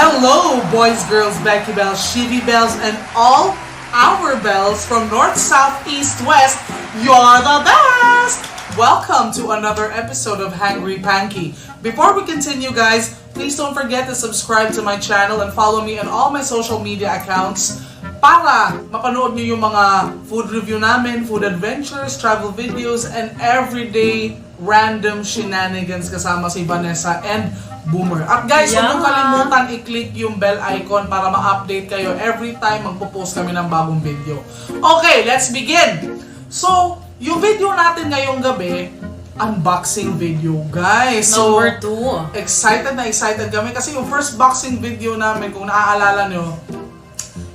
Hello, boys, girls, Becky Bells, Shivy Bells, and all our bells from north, south, east, west. You're the best! Welcome to another episode of Hangry Panky. Before we continue, guys, please don't forget to subscribe to my channel and follow me on all my social media accounts para mapanood nyo yung mga food review namin, food adventures, travel videos, and everyday random shenanigans kasama si Vanessa and Boomer. At guys, huwag nyo kalimutan i-click yung bell icon para ma-update kayo every time magpo-post kami ng bagong video. Okay, let's begin! So, yung video natin ngayong gabi, unboxing video, guys. So, Number 2. Excited kami kasi yung first boxing video namin, kung naaalala nyo,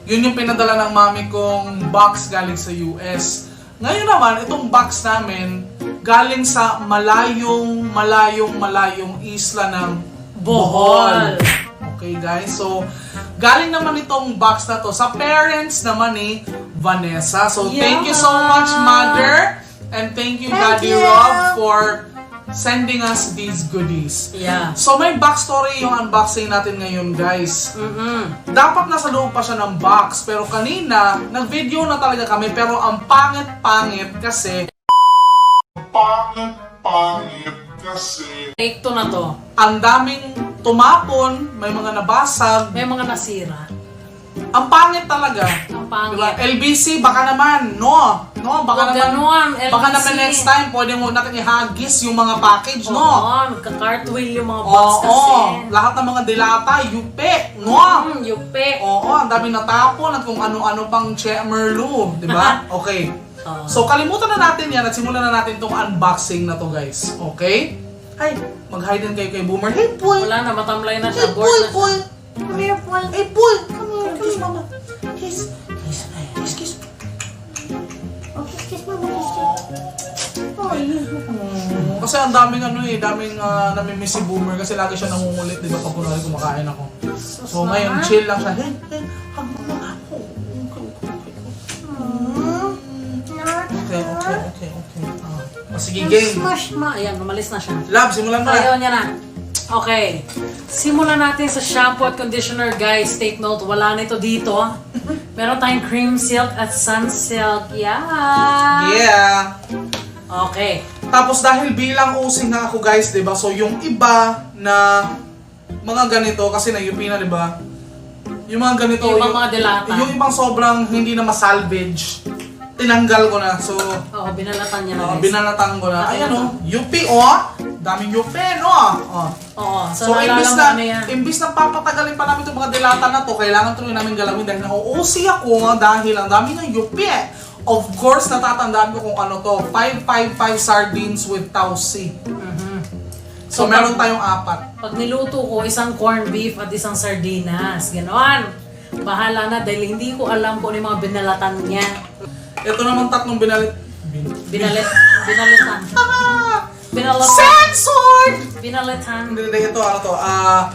yun yung pinadala ng mami kong box galing sa US. Ngayon naman, itong box namin, galing sa malayong isla ng Bohol. Okay, guys. So, galing naman itong box na to sa parents naman ni Vanessa. So, thank you so much, Mother. And thank you, Daddy Rob, for sending us these goodies. Yeah. So, may backstory yung unboxing natin ngayon, guys. Dapat nasa loob pa siya ng box. Pero kanina, nag-video na talaga kami. Pero ang pangit-pangit kasi... Take 2 na to. Ang daming tumapon, may mga nabasag. May mga nasira. Ang pangit talaga. Ang pangit. Diba? LBC, baka naman. No, baka Huwag naman. ganon, Baka LBC. naman next time, pwede mo natin ihagis yung mga package, no? Oo, nagka-cartwheel yung mga box kasi. Oo, lahat ng mga dilata, yupe, no? Yupe. Oo, ang daming natapon at kung ano-ano pang merlu, di ba? Okay. So, kalimutan na natin yan at simulan na natin itong unboxing na to, guys. Okay? Ay, mag-hide kayo kay Boomer. Hey, boy! Wala na, matamlay na siya. Hey, Bored na boy! siya. Come here, boy! Hey, boy! Come here, kiss mama. Kiss. Kiss. Oh, kiss mama, kiss. Kasi ang daming namimiss si Boomer kasi lagi siya nangungulit, di ba, pag kunwari kumakain ako. So, ngayon, chill lang siya. Hey, hug mo lang ako. Okay. Sige, game. Smash ma. Ayan, umalis na siya. Love, simulan mo Ayaw na. niya na. Okay. Simulan natin sa shampoo at conditioner, guys. Take note, wala nito dito. Meron tayong cream silk at sun silk. Yeah. Okay. Tapos dahil bilang using na ako, guys, di ba? So, yung iba na mga ganito, kasi na-UP na, di ba? Yung mga ganito, Yung mga dilata. Yung ibang sobrang hindi na masalvage, tinanggal ko na. So, Oo, binalatan niya na, guys. binalatan ko na. Ayan, Ayan, UP, daming UP, no? Oo, So, naalala imbis mo na, ano yan. imbis na papatagalin pa namin itong mga dilata na to, kailangan tuloy namin galawin dahil na-OC ako dahil ang dami ng UP. Of course, natatandaan ko kung ano to, 555 sardines with tausi. So, meron tayong 4. Pag niluto ko, isang corned beef at isang sardinas. Ganon. Bahala na dahil hindi ko alam kung ano yung mga binalatan niya. Ito naman 3 binalitan. Binalitan. Censored! Binalitan. Hindi, ito, ano to,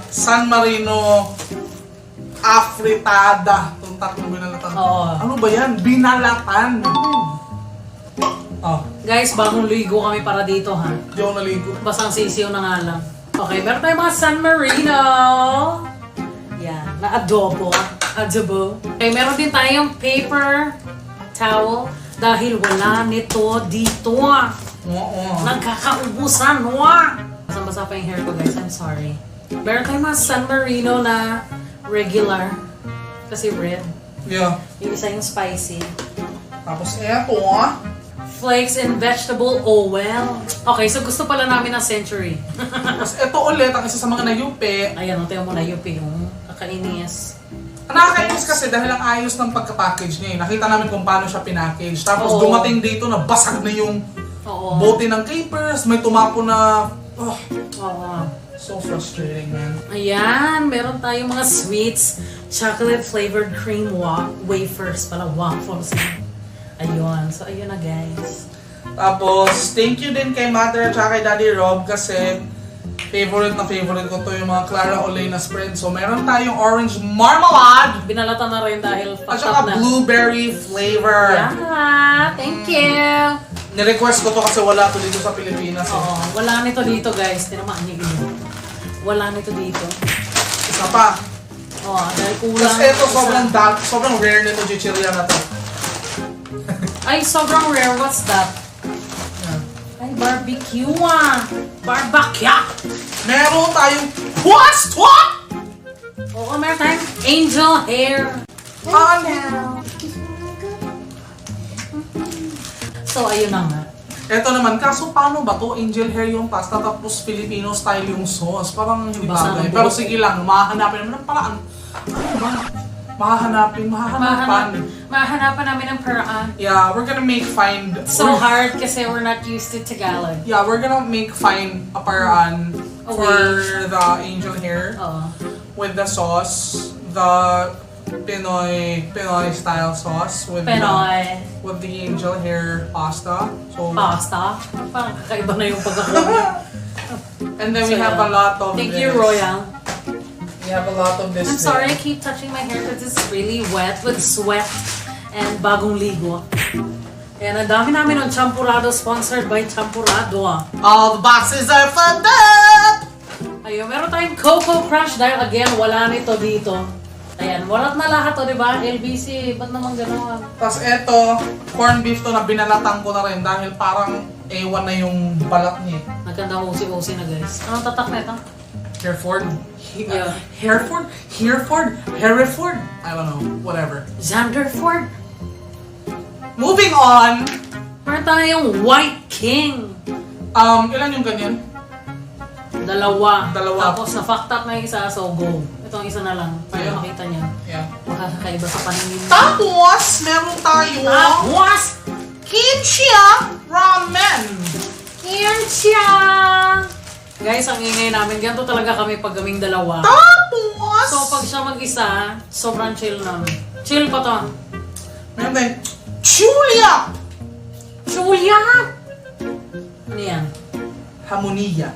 San Marino afritada. Itong 3 binalatan. Oo. Ano ba yan? Binalatan. Guys, bagong ligo kami para dito, ha? Hindi ako naligo. Basang sisiw na nga lang. Okay, meron tayong mga San Marino. Yan, na adobo. Okay, meron din tayong paper towel dahil wala nito dito. Oo. Nagkakaubusan, Basang-basa pa yung hair ko, guys. I'm sorry. Meron tayong mga San Marino na regular. Kasi red. Yeah. Yung isa yung spicy. Tapos eto, Flakes and vegetable oil. Okay, so gusto pala namin ng Century. Tapos ito ulit, ang isa sa mga nayupi. Ayan, tayo mo na yung kakainis. Nakakainis kasi dahil ang ayos ng pagka-package niya. Nakita namin kung paano siya pinackage. Tapos Oo. dumating dito na basag na yung Oo. bote ng capers. May tumapo na... Oo. So frustrating, man. Ayan, meron tayong mga sweets. Chocolate flavored cream wafers. Pala waffles. Ayun. So, ayun na, guys. Tapos, thank you din kay Mother at kay Daddy Rob kasi favorite ko to yung mga Clara Olena spread. So, meron tayong orange marmalade Binalata na rin dahil at packed saka up na. blueberry flavor. Yeah, thank you. Nirequest ko to kasi wala to dito sa Pilipinas. Oo, wala nito dito, guys. Tinamaan niyo yun. Wala nito dito. Isa pa, Oh, dahil kulang. Tapos ito, isa. sobrang rare nito chichirya na to. Ay, sobrang rare. What's that? Ay, barbecue ah. Barbecue. Meron tayong what? Oo, meron tayong angel hair. Ano? Kiss Mama good. So, ayun na nga. Ito naman, kaso paano ba to? Angel hair yung pasta tapos Filipino style yung sauce. Parang hindi Basa bagay. ng Pero buhok. sige lang, mahahanapin naman ng paraan. Ano ba? Mahahanapan. Mahanapan namin ang paraan. Yeah, we're gonna So hard kasi we're not used to Tagalog. Yeah, we're gonna find a paraan A for way. the angel hair Oo. with the sauce, the Pinoy style sauce with Penoy. the angel hair pasta. So Pasta. Parang kakaiba na yung pagkakaroon. and then we So, have yeah. a lot of Thank this. you, Royal. We have a lot of this. I'm sorry I keep touching my hair because it's really wet with sweat and bagong ligo. And ang dami namin ng Champurado, sponsored by Champurado. All the boxes are for that. Ayun, meron tayong Coco Crush dahil again, wala nito dito. Ayan, walat na lahat to, di ba? LBC, ba't naman gano'n? Tapos eto, corned beef to na binalatan ko na rin dahil parang ewan na yung balat niya. Nagkanda usi-usi na guys. Anong tatak na ito? Hereford? Yeah. Hereford? Hereford? I don't know. Whatever. Zanderford. Moving on. Meron tayong White King. Ilan yung ganyan? Dalawa. Dalawa. Tapos na-fucked up na yung isa, so go. Itong isa na lang. Para Ayun. makita niya. Yeah. Makakaiba sa paningin niya. Tapos, meron tayo Tapos! kimchi ramen. Kimchi! Guys, ang ingay namin. Ganito talaga kami pag kaming dalawa. Tapos, So, pag siya mag-isa, sobrang chill namin. Chill pa to. meron tayong chulia. Julia! Ano yan? Hamonia.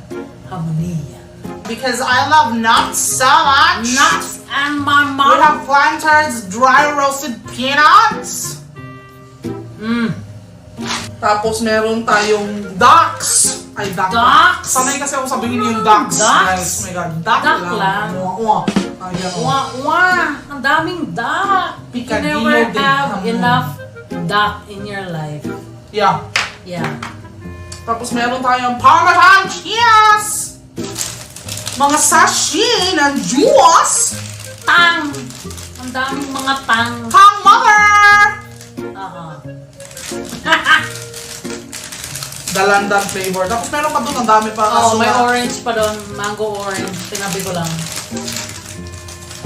Harmonia. Because I love nuts so much. Nuts and my We mom. have plantains, dry roasted peanuts. Tapos meron tayong ducks. Ay, Ducks? Sanay kasi ako sabihin yung ducks. Ducks? Guys, oh my God, duck Duck lang. lang. Mwah. Ayan, oh. Wah! Ang daming duck! You Picadillo never de have jamon. enough duck in your life. Yeah. Yeah. Tapos meron tayong Parmesan cheese. Mga sachet ng juice. Tang! Ang daming mga tang. Kang mother. Dalandan flavor. Tapos meron pa doon, ang dami pa. Oh, Kaso may nga- orange pa doon. Mango orange. Tinabi ko lang.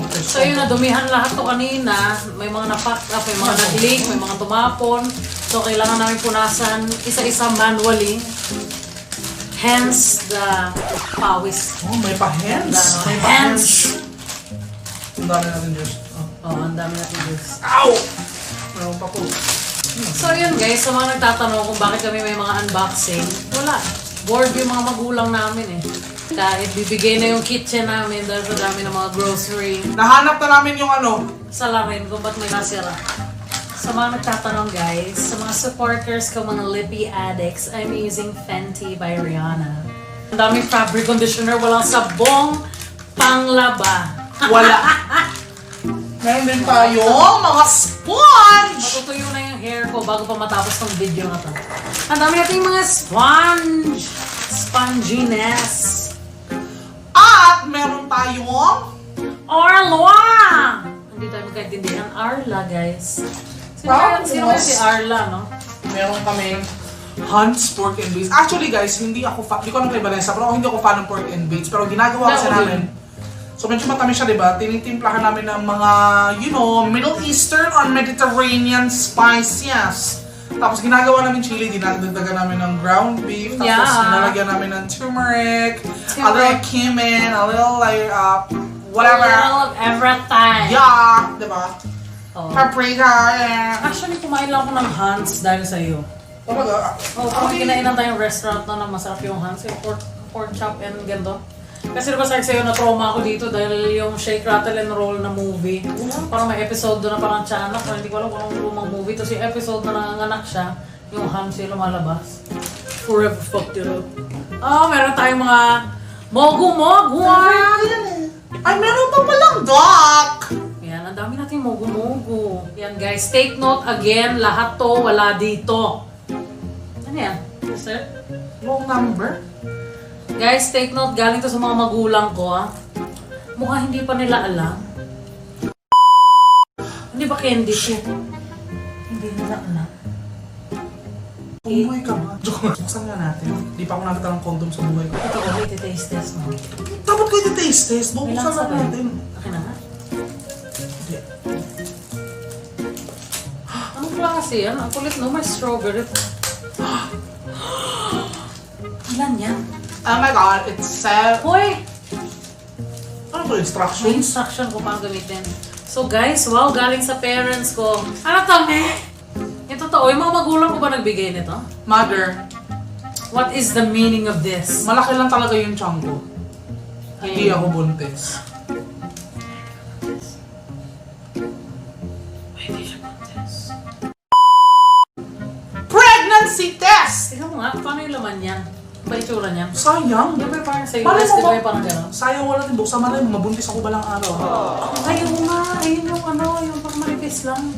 Okay, So yun, nadumihan lahat to kanina. May mga na-pack up, may mga nag-leak, may mga tumapon. So kailangan namin punasan isa-isa manually. Hence the pawis. Oh, may pa hands. Ano? May pa Hands. Ang dami natin juice. Oh. Oh, ang dami natin juice. Ow! Meron pa po. So yun guys, sa mga nagtatanong kung bakit kami may mga unboxing, wala. Bored yung mga magulang namin eh. Kahit bibigay na yung kitchen namin dahil sa dami ng mga grocery. Nahanap na namin yung ano. Salamin kung ba't may nasira. Sa mga nagtatanong guys, sa mga supporters ko, mga lippy addicts, I'm using Fenty by Rihanna. Ang daming fabric conditioner, walang sabong panglaba. Wala. Meron din tayong mga sponge. Matutuyo na yung hair ko bago pa matapos tong video na to. Ang dami nating mga sponginess. At meron tayong Arla! Hindi tayo magkaintindihan. Arla, guys. Sino kaya si Arla, no? meron kaming Hunt's Pork and Beans. Actually guys, hindi ako di ko alam kay Vanessa, pero hindi ako fan ng pork and beans. Pero ginagawa kasi Ako din. namin, so medyo matamis siya, diba? Tinitimplahan namin ng mga, Middle Eastern or Mediterranean spices. Tapos ginagawa namin chili, dinadagdagan namin ng ground beef, tapos Yeah. nilalagyan namin ng turmeric, a little cumin, a little like, whatever. A little of everything. Yeah, diba? Oh. Paprika, yeah. Actually, kumain lang ako ng Hans dahil sa'yo. Talaga? Oh, kung kinainan tayong restaurant na masarap yung Hans, yung pork chop and ganito. Kasi diba sabi sa'yo, na-trauma ako dito dahil yung Shake, Rattle and Roll na movie. Parang may episode doon na parang tiyanak, pero hindi ko alam kung anong lumang movie. Tapos yung episode na nanganganak siya, yung Hans yung lumalabas. Forever fucked it up. Oh, meron tayong mga mogu-mogu! Ay, meron pa palang duck! Yan, ang dami nating mogo-mogo. Yan guys, take note again, lahat to wala dito. Ano yan? Is it? Wrong number? Guys, take note, galing to sa mga magulang ko ah. Mukha hindi pa nila alam. Hindi ba candy shit? Hindi nila alam. Umuwi ka ba? Joke, buksan nga natin. Di pa ako nakita ng condom sa buhay ko. Ito ko, wait, taste test mo. Dapat ko iti-taste test. May Buksan lansa nga ba yun? natin. Akin na nga. Hindi. Anong klase yan? Ang kulit no, may strawberry. Ilan yan? Oh my god, it's sad. Hoy! Ano to, May instructions? instruction ko pang gamitin. So guys, wow, galing sa parents ko. Ano to, me? Ito to, yung mga magulang ko ba nagbigay nito? Mother, What is the meaning of this? malaki lang talaga yung tiyan ko. Hindi Ay. ako buntis. Pregnancy test! Tignan mo nga, paano yung laman yan? Ba itsura niyan? Sayang. Di ba parang sa Malay US, mo di ba ba- yung parang gano'n? Sayang wala din buksan. Malay mo, mabuntis ako balang araw. Ayun nga, ayun yung ano, yung pang manipis lang.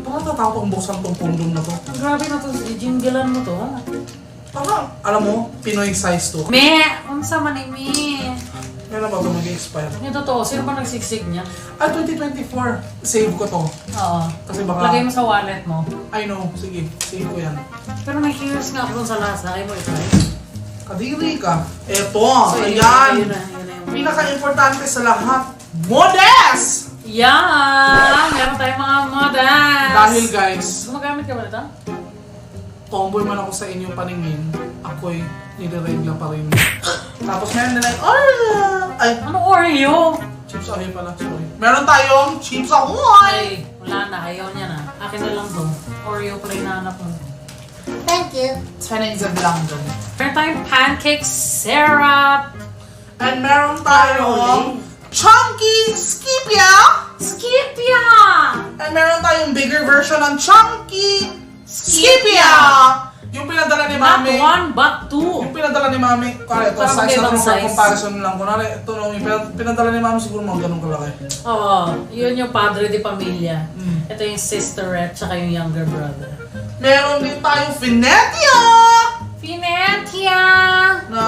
Baka tatakot akong buksan tong condom na to. Ang grabe na to, jinggalan mo to. Parang, alam mo, Pinoy size to. Me! Unsa man ni me? Kailan ba ito mag-expire? Yung totoo, sino ba nagsiksik niya? Ah, 2024. Save ko to. Oo. Kasi baka... Lagay mo sa wallet mo. I know. Sige, save ko yan. Pero may curious nga ako dun sa lasa. Ay mo i-try. Kadiri ka. Eto, So, yun ayan. na yung... Pinaka-importante sa lahat. Modest! Yan! Meron tayong mga modas! Dahil guys, Gumagamit ka ba nito? tomboy man ako sa inyong paningin, ako'y nireregla pa rin. Tapos meron na ay, Ano Oreo? chips ahoy pala, sorry. Meron tayong chips ahoy! Ay, wala na. Ayaw niya na. Akin na lang to. Oreo pala yung nahanap mo. Thank you. Tenings of London. Meron tayong pancake syrup. And meron tayong chunky skipia! Skipia! And meron tayong bigger version ng chunky skipia! Yung pinadala ni Not Mami. one, but two. Yung pinadala ni Mami, kaya ito, Parang size may na ibang for size. comparison lang. Kunwari, ito no, yung pinadala ni Mami siguro mga ganun kalaki. Oo, yun yung padre de pamilya. Mm. Ito yung sisterette, tsaka yung younger brother. Meron din tayong Finetia! Finetia! Na,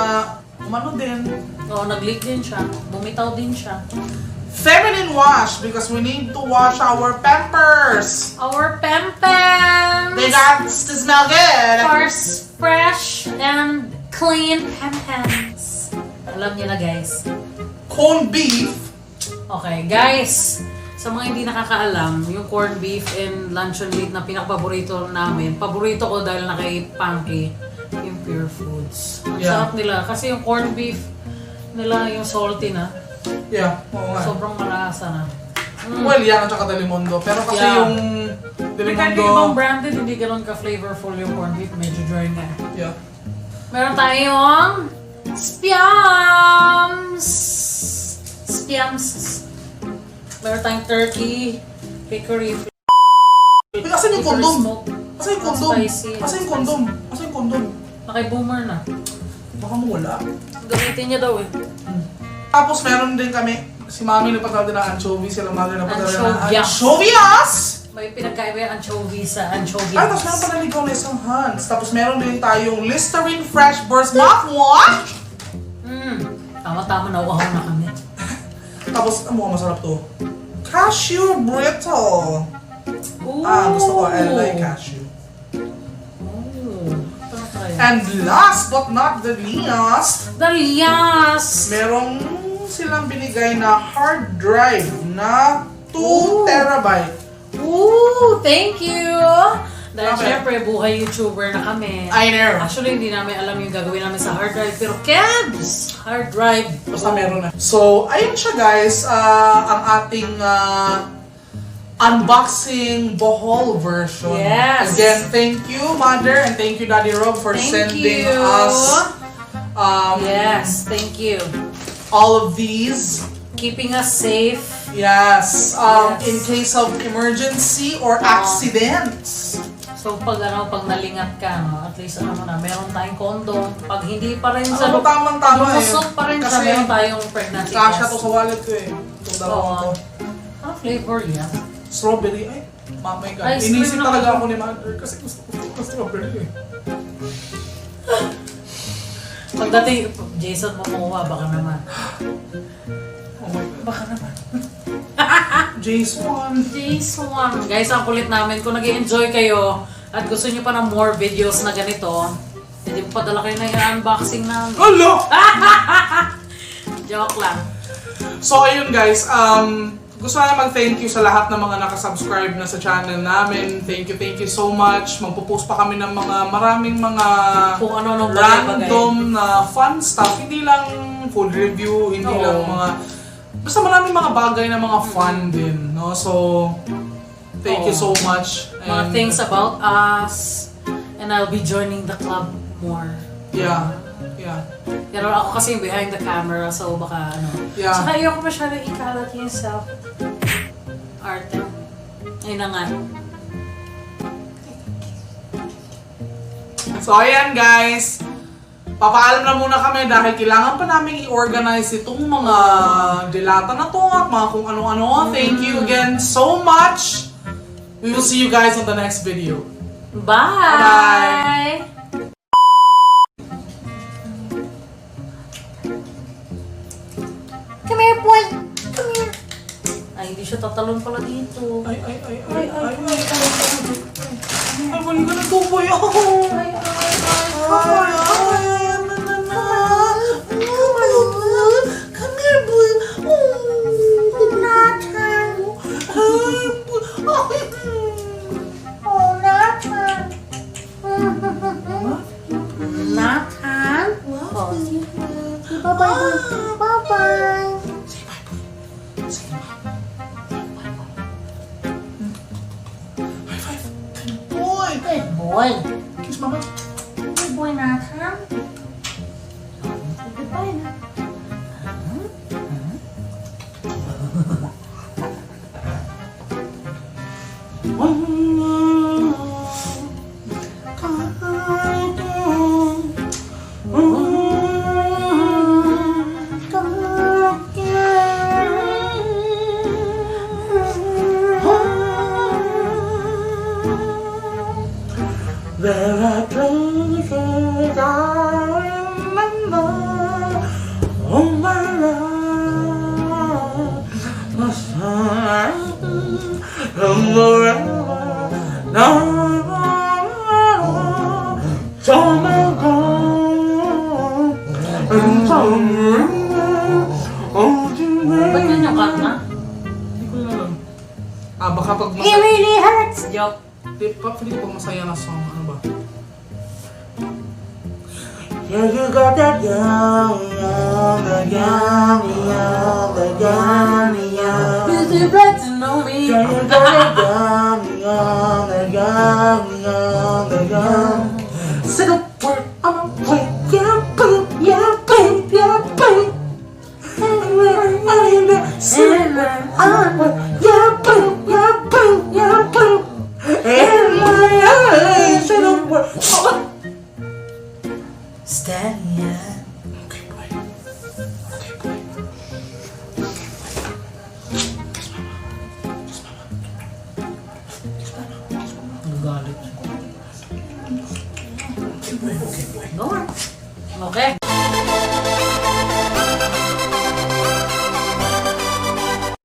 umano din, Oo, nag-leak din siya. Bumitaw din siya. feminine wash because we need to wash our pampers. Our pempens! They got to smell good. First, fresh and clean pempens. Alam niyo na guys. Corned beef. Okay, guys. Sa mga hindi nakakaalam, yung corned beef and luncheon meat na pinakapaborito namin, paborito ko dahil na kay Punky, yung Pure Foods. Ang Yeah. sarap nila. Kasi yung corned beef nila, yung salty na, Yeah, oo nga. sobrang malasa na. Well, yan at saka Delimundo. Pero kasi Yeah. yung Kahit yung ibang Delimundo, branded, hindi ganun ka-flavorful yung corned beef. Medyo dry na. yeah. Meron tayong Spiams! Spiams! Meron tayong turkey, hickory, Uy, asan yung hickory kondom? smoke. Asan yung kondom? Spicy. Asan yung kondom? Asan yung kondom? Naki-boomer na. Baka mawala. Gamitin niya daw eh. Tapos meron din kami, si Mami nagpatawag din ng anchovy, sila Mami nagpatawag din ng Anchovias. anchovias! May pinagkaiba yung anchovy sa anchovy. Ay, tapos meron pa naligaw na isang Hans. Tapos meron din tayong Listerine Fresh Burst Mouthwash. Tama-tama, nauwaw na kami. Tapos, mukhang masarap to. Cashew Brittle. Ooh. Gusto ko, I like cashew. Ooh. Ito tayo. And last but not the least, Dalias! merong silang binigay na hard drive na 2 Ooh. terabyte. Ooh! Thank you! Dahil Okay. syempre, buhay YouTuber na kami. I know. Actually, hindi namin alam yung gagawin namin sa hard drive. Pero Kebs! Hard drive! Basta meron na. So, ayun siya guys, ang ating unboxing Bohol version. Yes. Again, thank you Mother and thank you Daddy Rob for Thank sending you. us Yes, thank you. all of these. Keeping us safe. Yes, Yes. in case of emergency or accidents. So pag nalingat ka, no, at least meron tayong condom. Pag hindi pa rin sa tamang-tama lumusot pa rin siya, Kasi meron tayong pregnancy kasha test. to sa wallet ko eh. Itong dalawang to. Ano flavor yan? Strawberry. Ay, oh my God. Ice Inisip cream talaga naman. ako ni Mother kasi gusto ko ng strawberry eh. Pagdating, Jason Momoa, baka naman. Oh my God. Baka naman. Jason. Jason. Guys, ang kulit namin. Kung nag-enjoy kayo at gusto nyo pa ng more videos na ganito, hindi mo padala kayo na yung unboxing namin. Hello! Joke lang. So ayun guys, gusto na mag-thank you sa lahat ng mga nakasubscribe na sa channel namin. Thank you so much. Magpo-post pa kami ng maraming mga Kung ano-ano random na fun stuff. Hindi lang food review, hindi Oo. lang basta maraming mga bagay na mga fun din, no? So, thank you so much. Mga things about us. And I'll be joining the club more. Yeah. Pero ako kasi behind the camera, so baka Yeah. Saka ayoko masyadong ikalat yung self art. Ayun na nga. So ayan guys, papaalam na muna kami dahil kailangan pa namin i-organize itong mga dilata na to at mga kung ano-ano. Thank you again so much. We will see you guys on the next video. Bye! Come here, boy. Come here. Ay, hindi siya tatalon pala dito. Ay, wali ka na tuboy ako. Ay, Come here, boy. Oh, Nathan. Oh, Nathan. Nathan? Oh, bye-bye. Bye-bye. Boy! Good boy. Kiss mama. Good boy, Nathan. Goodbye, Nathan. There are places I remember all my life. The sun from forever. Now, summer gone and summer on the Ba't yun yung kanta? Hindi ko na alam. Baka pag It really hurts. Joke. Pili ko masaya na song. Ano ba? Yeah, you got that young, Is it right to know me? Yeah, you got that young. Say the word, I'm a play. Yeah, boom, yeah, boom, yeah, boom. Yeah, boom, yeah, boom, yeah, boom. In my eyes, say the word. Steady, yeah. Okay.